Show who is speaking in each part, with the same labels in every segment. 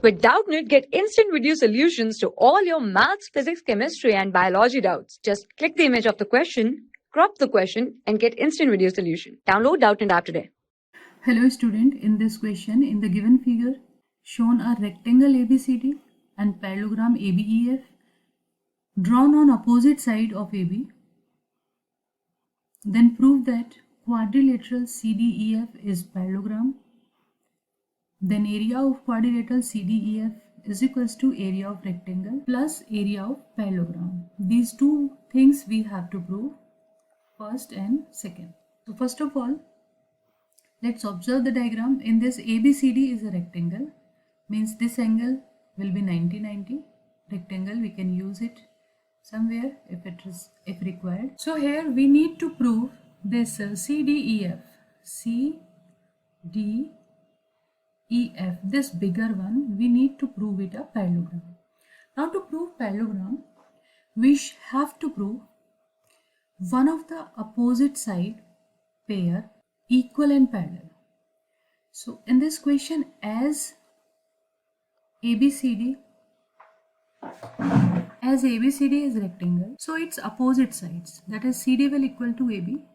Speaker 1: With Doubtnut, get instant video solutions to all your maths, physics, chemistry, and biology doubts. Just click the image of the question, crop the question, and get instant video solution. Download Doubtnut app today.
Speaker 2: Hello student, in this question, in the given figure, shown a rectangle ABCD and parallelogram ABEF drawn on opposite side of AB. Then prove that quadrilateral CDEF is parallelogram. Then area of quadrilateral CDEF is equals to area of rectangle plus area of parallelogram. These two things we have to prove, first and second. So first of all, let's observe the diagram. In this ABCD is a rectangle, means this angle will be 90-90. Rectangle, we can use it somewhere if required. So here we need to prove this CDEF. CDEF, this bigger one, we need to prove it a parallelogram. Now to prove parallelogram, we have to prove one of the opposite side pair equal and parallel. So in this question, as ABCD is rectangle, so its opposite sides, that is CD will equal to AB.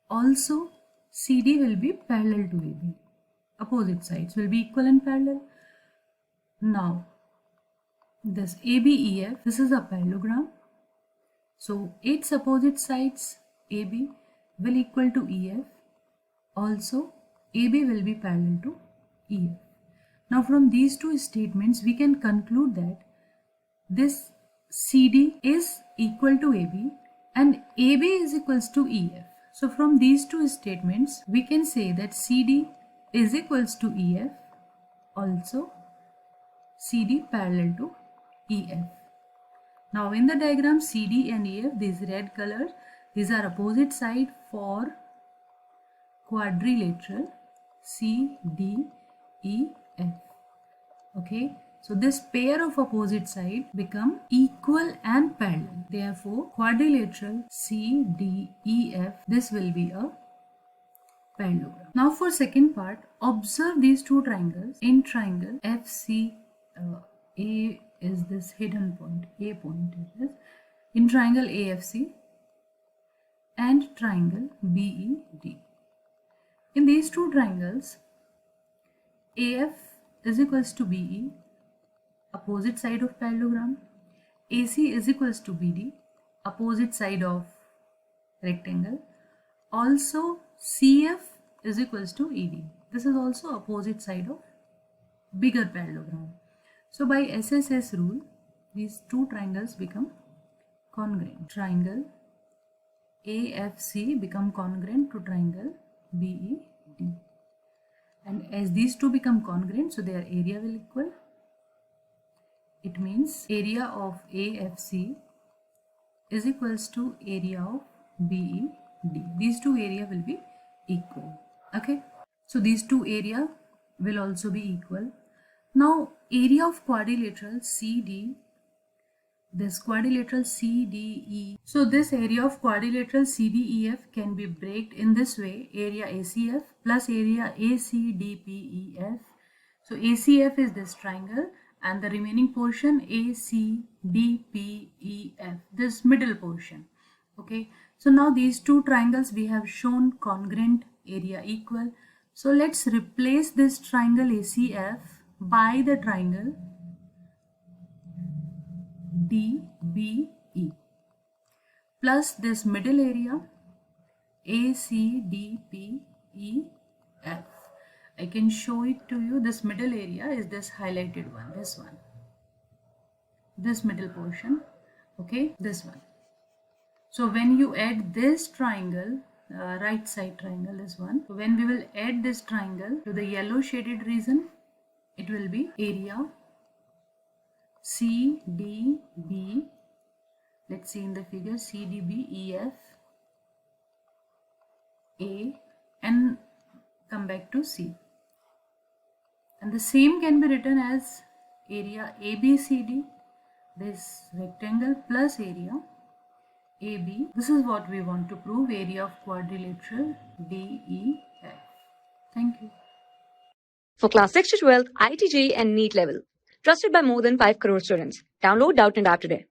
Speaker 2: Also CD will be parallel to AB. Opposite sides will be equal and parallel. Now this ABEF, this is a parallelogram. So its opposite sides AB will equal to EF. Also AB will be parallel to EF. Now from these two statements we can conclude that this CD is equal to AB and AB is equals to EF. So from these two statements we can say that CD is equals to EF, also CD parallel to EF. Now in the diagram, CD and EF, these red colors, these are opposite side for quadrilateral CDEF. Okay, so this pair of opposite side become equal and parallel. Therefore, quadrilateral CDEF, this will be a parallelogram. Now for second part, observe these two triangles. In triangle FC, A is this hidden point, A point is this. In triangle AFC and triangle BED. In these two triangles, AF is equals to BE, opposite side of parallelogram. AC is equals to BD, opposite side of rectangle. Also CF is equals to ED. This is also opposite side of bigger parallelogram. So by SSS rule, these two triangles become congruent. Triangle AFC become congruent to triangle BED. And as these two become congruent, so their area will equal. It means area of AFC is equals to area of BED. These two area will be equal. Okay, so these two area will also be equal. Now area of quadrilateral CD, this quadrilateral CDE, so this area of quadrilateral CDEF can be breaked in this way: area ACF plus area ACDPEF. So ACF is this triangle and the remaining portion ACDPEF, this middle portion. Okay, so now these two triangles we have shown congruent, area equal. So let's replace this triangle ACF by the triangle DBE plus this middle area ACDPEF. I can show it to you. This middle area is this highlighted one, this one, this middle portion. Okay, this one. So when you add this triangle, right side triangle, this one, when we will add this triangle to the yellow shaded region, it will be area CDB, let's see in the figure, CDBEF A, and come back to C. And the same can be written as area ABCD, this rectangle, plus area AB. This is what we want to prove, area of quadrilateral DEF. Thank you.
Speaker 1: For class 6 to 12, IIT JEE and NEET level. Trusted by more than 5 crore students. Download Doubtnut App today.